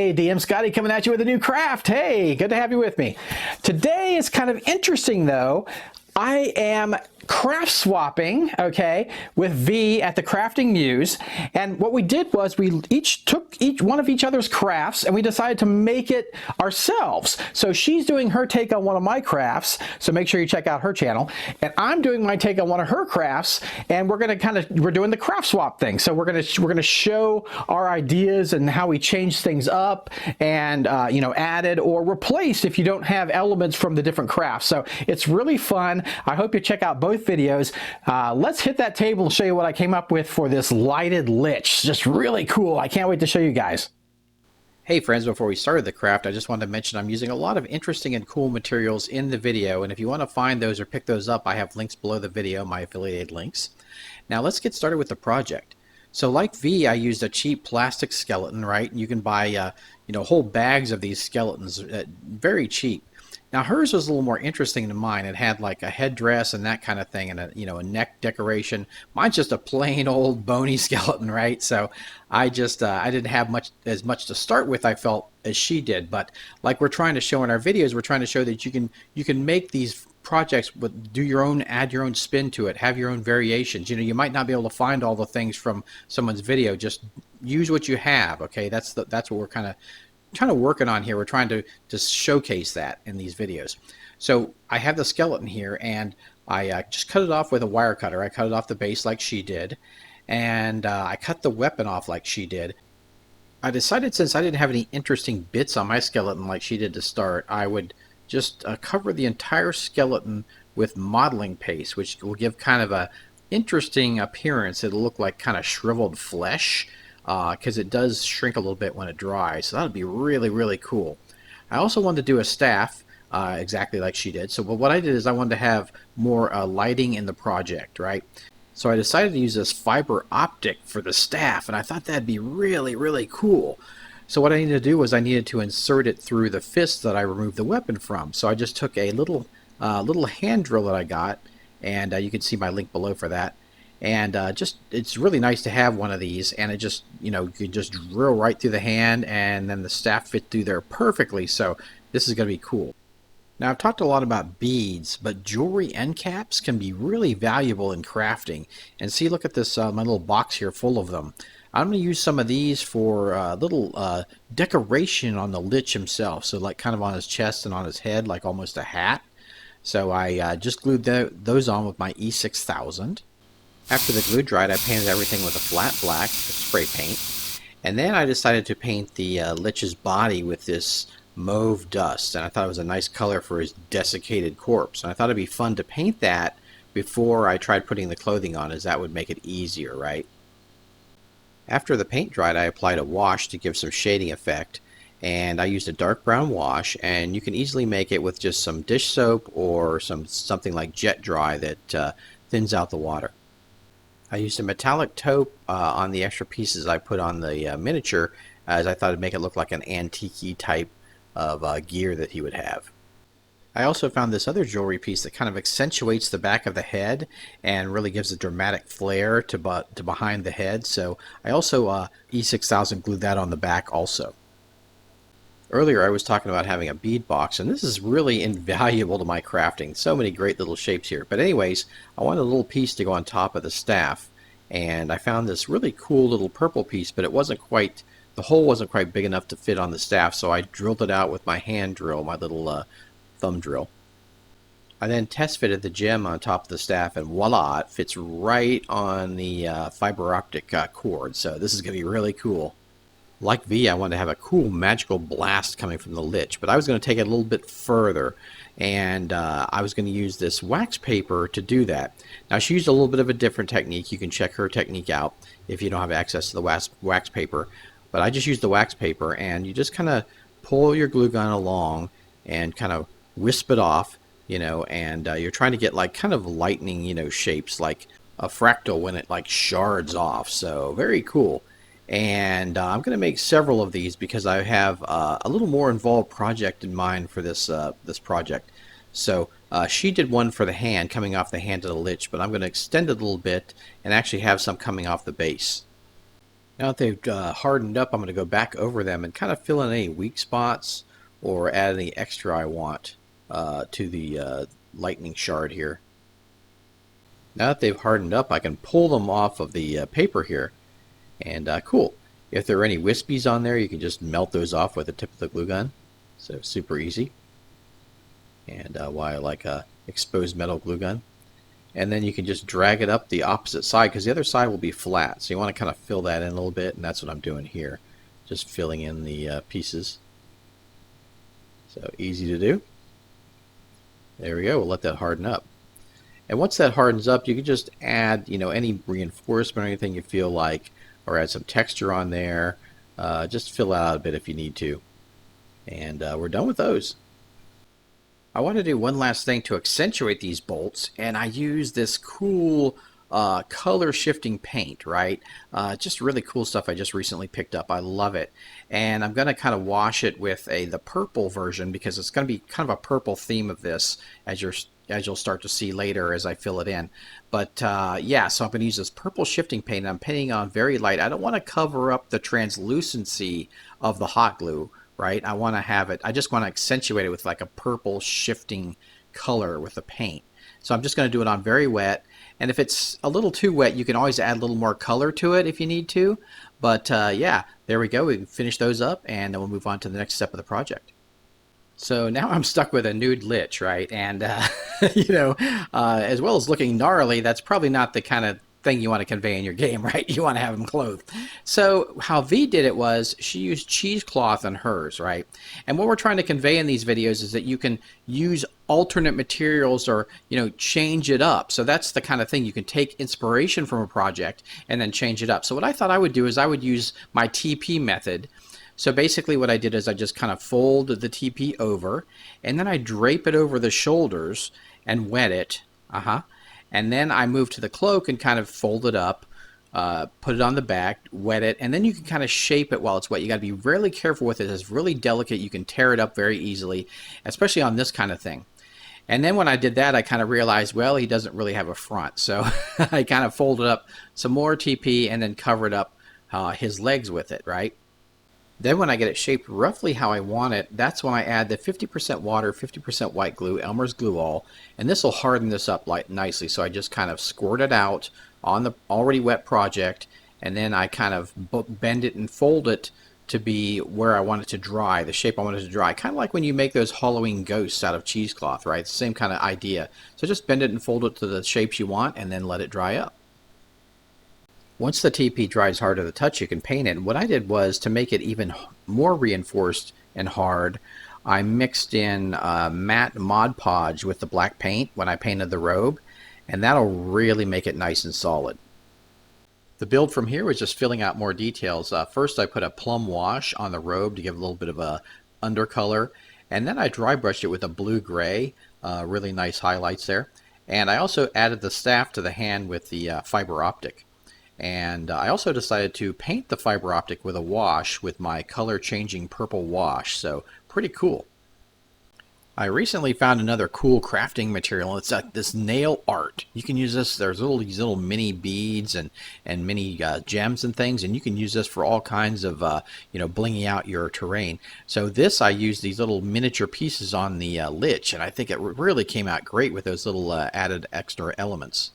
Hey, DM Scotty coming at you with a new craft. Hey, good to have you with me. Today is kind of interesting though. I am craft swapping, okay, with Vee at the Crafting Muse. And what we did was we each took one of each other's crafts and we decided to make it ourselves. So she's doing her take on one of my crafts, so make sure you check out her channel. And I'm doing my take on one of her crafts, and we're doing the craft swap thing. So we're gonna show our ideas and how we change things up and added or replaced if you don't have elements from the different crafts. So it's really fun. I hope you check out both videos. Let's hit that table and show you what I came up with for this lighted lich. Just really cool. I can't wait to show you guys. Hey friends, before we started the craft, I just wanted to mention I'm using a lot of interesting and cool materials in the video, and if you want to find those or pick those up, I have links below the video, my affiliated links. Now let's get started with the project. So like Vee, I used a cheap plastic skeleton, right? You can buy whole bags of these skeletons, very cheap. Now hers was a little more interesting than mine. It had like a headdress and that kind of thing, and a neck decoration. Mine's just a plain old bony skeleton, right? So I didn't have as much to start with, I felt, as she did. But like we're trying to show in our videos, we're trying to show that you can make these projects, add your own spin to it, have your own variations. You might not be able to find all the things from someone's video. Just use what you have. Okay, that's what we're kind of working on here. We're trying to showcase that in these videos. So I have the skeleton here, and I just cut it off with a wire cutter. I cut it off the base like she did, and I cut the weapon off like she did. I decided, since I didn't have any interesting bits on my skeleton like she did to start, I would just cover the entire skeleton with modeling paste, which will give kind of a interesting appearance. It'll look like kind of shriveled flesh, because it does shrink a little bit when it dries. So that would be really, really cool. I also wanted to do a staff exactly like she did. So what I did is I wanted to have more lighting in the project, right? So I decided to use this fiber optic for the staff, and I thought that'd be really, really cool. So what I needed to do was I needed to insert it through the fist that I removed the weapon from. So I just took a little hand drill that I got, and you can see my link below for that. And it's really nice to have one of these, and it just, you can just drill right through the hand, and then the staff fit through there perfectly. So this is going to be cool. Now I've talked a lot about beads, but jewelry end caps can be really valuable in crafting. And see, look at this, my little box here full of them. I'm going to use some of these for little decoration on the Lich himself. So like kind of on his chest and on his head, like almost a hat. So I just glued those on with my E6000. After the glue dried, I painted everything with a flat black spray paint. And then I decided to paint the Lich's body with this mauve dust. And I thought it was a nice color for his desiccated corpse. And I thought it'd be fun to paint that before I tried putting the clothing on, as that would make it easier, right? After the paint dried, I applied a wash to give some shading effect. And I used a dark brown wash, and you can easily make it with just some dish soap or something like Jet Dry that thins out the water. I used a metallic taupe on the extra pieces I put on the miniature, as I thought it'd make it look like an antique-y type of gear that he would have. I also found this other jewelry piece that kind of accentuates the back of the head and really gives a dramatic flair to behind the head. So I also E6000 glued that on the back also. Earlier I was talking about having a bead box, and this is really invaluable to my crafting. So many great little shapes here. But anyways, I wanted a little piece to go on top of the staff, and I found this really cool little purple piece, but the hole wasn't quite big enough to fit on the staff, so I drilled it out with my hand drill, my little thumb drill. I then test fitted the gem on top of the staff, and voila, it fits right on the fiber optic cord. So this is going to be really cool. Like Vee, I wanted to have a cool magical blast coming from the Lich, but I was going to take it a little bit further, and I was going to use this wax paper to do that. Now she used a little bit of a different technique. You can check her technique out if you don't have access to the wax paper, but I just used the wax paper, and you just kind of pull your glue gun along and kind of wisp it off, and you're trying to get like kind of lightning, shapes, like a fractal when it like shards off. So very cool. And I'm going to make several of these because I have a little more involved project in mind for this project. So she did one for the hand, coming off the hand of the Lich, but I'm going to extend it a little bit and actually have some coming off the base. Now that they've hardened up, I'm going to go back over them and kind of fill in any weak spots or add any extra I want to the lightning shard here. Now that they've hardened up, I can pull them off of the paper here. And cool. If there are any wispies on there, you can just melt those off with the tip of the glue gun. So super easy. And why I like a exposed metal glue gun. And then you can just drag it up the opposite side because the other side will be flat. So you want to kind of fill that in a little bit, and that's what I'm doing here. Just filling in the pieces. So easy to do. There we go. We'll let that harden up. And once that hardens up, you can just add, any reinforcement or anything you feel like, or add some texture on there. Just fill out a bit if you need to. And we're done with those. I want to do one last thing to accentuate these bolts, and I use this cool color shifting paint, right? Just really cool stuff I just recently picked up. I love it. And I'm going to kind of wash it with the purple version because it's going to be kind of a purple theme of this as you'll start to see later as I fill it in. But yeah, so I'm going to use this purple shifting paint. I'm painting on very light. I don't want to cover up the translucency of the hot glue, right? I want to have it, I just want to accentuate it with like a purple shifting color with the paint. So I'm just going to do it on very wet. And if it's a little too wet, you can always add a little more color to it if you need to. But yeah, there we go. We can finish those up and then we'll move on to the next step of the project. So now I'm stuck with a nude lich, right? And, as well as looking gnarly, that's probably not the kind of thing you want to convey in your game, right? You want to have them clothed. So how Vee did it was she used cheesecloth on hers, right? And what we're trying to convey in these videos is that you can use alternate materials or, change it up. So that's the kind of thing you can take inspiration from a project and then change it up. So what I thought I would do is I would use my TP method. So basically what I did is I just kind of fold the TP over and then I drape it over the shoulders and wet it. And then I move to the cloak and kind of fold it up, put it on the back, wet it, and then you can kind of shape it while it's wet. You got to be really careful with it. It's really delicate. You can tear it up very easily, especially on this kind of thing. And then when I did that, I kind of realized, well, he doesn't really have a front. So I kind of folded up some more TP and then covered up his legs with it, right? Then when I get it shaped roughly how I want it, that's when I add the 50% water, 50% white glue, Elmer's Glue All, and this will harden this up nicely. So I just kind of squirt it out on the already wet project, and then I kind of bend it and fold it to be where I want it to dry, the shape I want it to dry. Kind of like when you make those Halloween ghosts out of cheesecloth, right? It's the same kind of idea. So just bend it and fold it to the shapes you want, and then let it dry up. Once the TP dries hard to the touch, you can paint it. And what I did was to make it even more reinforced and hard, I mixed in matte Mod Podge with the black paint when I painted the robe, and that'll really make it nice and solid. The build from here was just filling out more details. First, I put a plum wash on the robe to give a little bit of a undercolor, and then I dry brushed it with a blue-gray, really nice highlights there. And I also added the staff to the hand with the fiber optic. And I also decided to paint the fiber optic with a wash with my color changing purple wash. So pretty cool. I recently found another cool crafting material. It's this nail art. You can use this. There's these little mini beads and mini gems and things, and you can use this for all kinds of blinging out your terrain. So this, I used these little miniature pieces on the LICH, and I think it really came out great with those little added extra elements.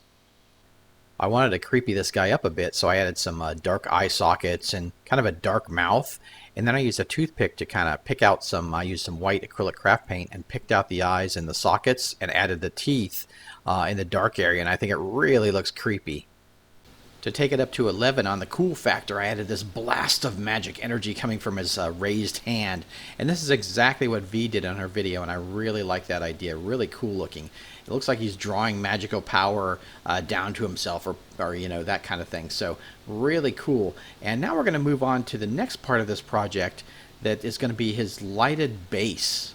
I wanted to creepy this guy up a bit, so I added some dark eye sockets and kind of a dark mouth. And then I used a toothpick to kind of pick out I used some white acrylic craft paint and picked out the eyes and the sockets and added the teeth in the dark area. And I think it really looks creepy. To take it up to 11 on the cool factor, I added this blast of magic energy coming from his raised hand. And this is exactly what Vee did on her video, and I really like that idea. Really cool looking. It looks like he's drawing magical power down to himself or that kind of thing. So really cool. And now we're going to move on to the next part of this project that is going to be his lighted base.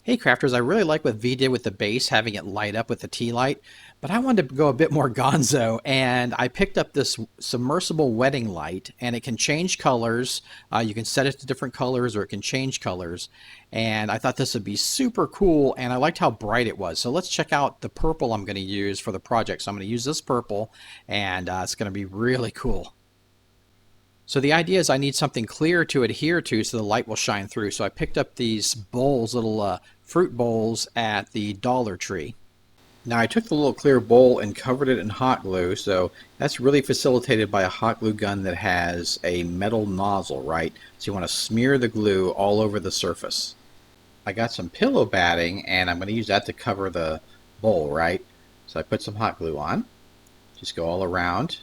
Hey crafters, I really like what V did with the base, having it light up with the tea light, but I wanted to go a bit more gonzo, and I picked up this submersible wedding light, and it can change colors. You can set it to different colors, or it can change colors, and I thought this would be super cool, and I liked how bright it was. So let's check out the purple I'm going to use for the project. So I'm going to use this purple, and it's going to be really cool. So the idea is I need something clear to adhere to so the light will shine through. So I picked up these bowls, little fruit bowls at the Dollar Tree. Now I took the little clear bowl and covered it in hot glue. So that's really facilitated by a hot glue gun that has a metal nozzle, right? So you want to smear the glue all over the surface. I got some pillow batting and I'm going to use that to cover the bowl, right? So I put some hot glue on. Just go all around.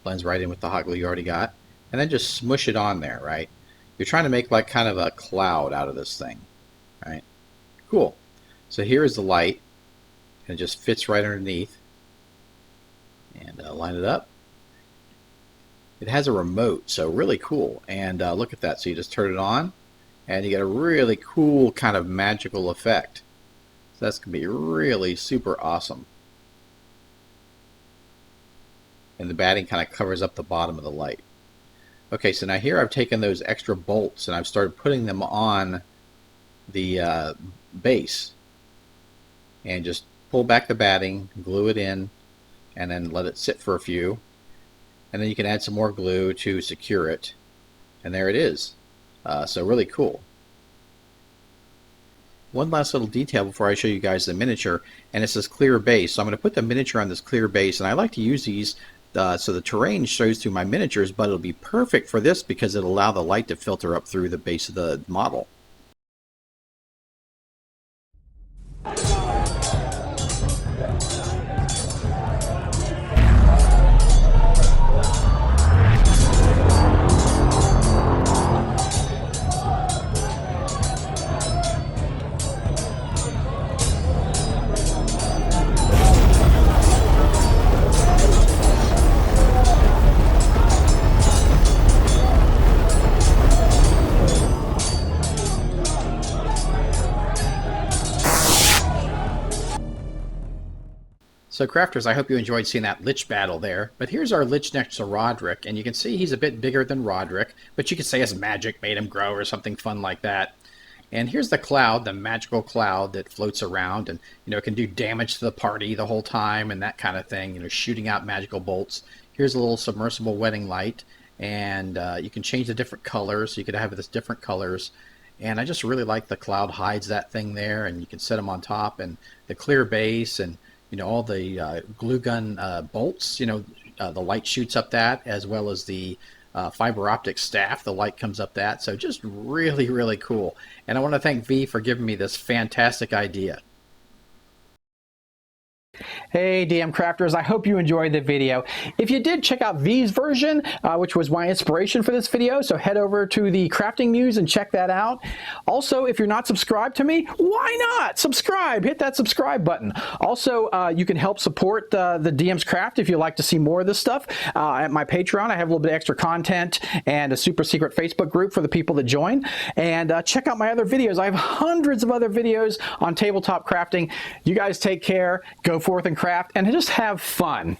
Blends right in with the hot glue you already got, and then just smush it on there, right? You're trying to make like kind of a cloud out of this thing, right? Cool. So here is the light, and it just fits right underneath. And line it up. It has a remote, so really cool. And look at that. So you just turn it on, and you get a really cool kind of magical effect. So that's going to be really super awesome. And the batting kind of covers up the bottom of the light. Okay, so now here I've taken those extra bolts and I've started putting them on the base. And just pull back the batting, glue it in, and then let it sit for a few. And then you can add some more glue to secure it. And there it is. So really cool. One last little detail before I show you guys the miniature, and it's this clear base. So I'm going to put the miniature on this clear base, and I like to use these so the terrain shows through my miniatures, but it'll be perfect for this because it'll allow the light to filter up through the base of the model. So crafters, I hope you enjoyed seeing that Lich battle there. But here's our Lich next to Roderick, and you can see he's a bit bigger than Roderick, but you could say his magic made him grow or something fun like that. And here's the cloud, the magical cloud that floats around and, can do damage to the party the whole time and that kind of thing, shooting out magical bolts. Here's a little submersible wedding light, and you can change the different colors. You could have this different colors. And I just really like the cloud hides that thing there, and you can set them on top, and the clear base, and all the glue gun bolts, the light shoots up that, as well as the fiber optic staff, the light comes up that. So just really, really cool. And I want to thank V for giving me this fantastic idea. Hey DM crafters, I hope you enjoyed the video. If you did, check out V's version, which was my inspiration for this video, so head over to the Crafting Muse and check that out. Also, if you're not subscribed to me, why not? Subscribe, hit that subscribe button. Also, you can help support the DM's Craft if you'd like to see more of this stuff. At my Patreon, I have a little bit extra content and a super secret Facebook group for the people that join. And check out my other videos. I have hundreds of other videos on tabletop crafting. You guys take care, go forth and craft, and just have fun.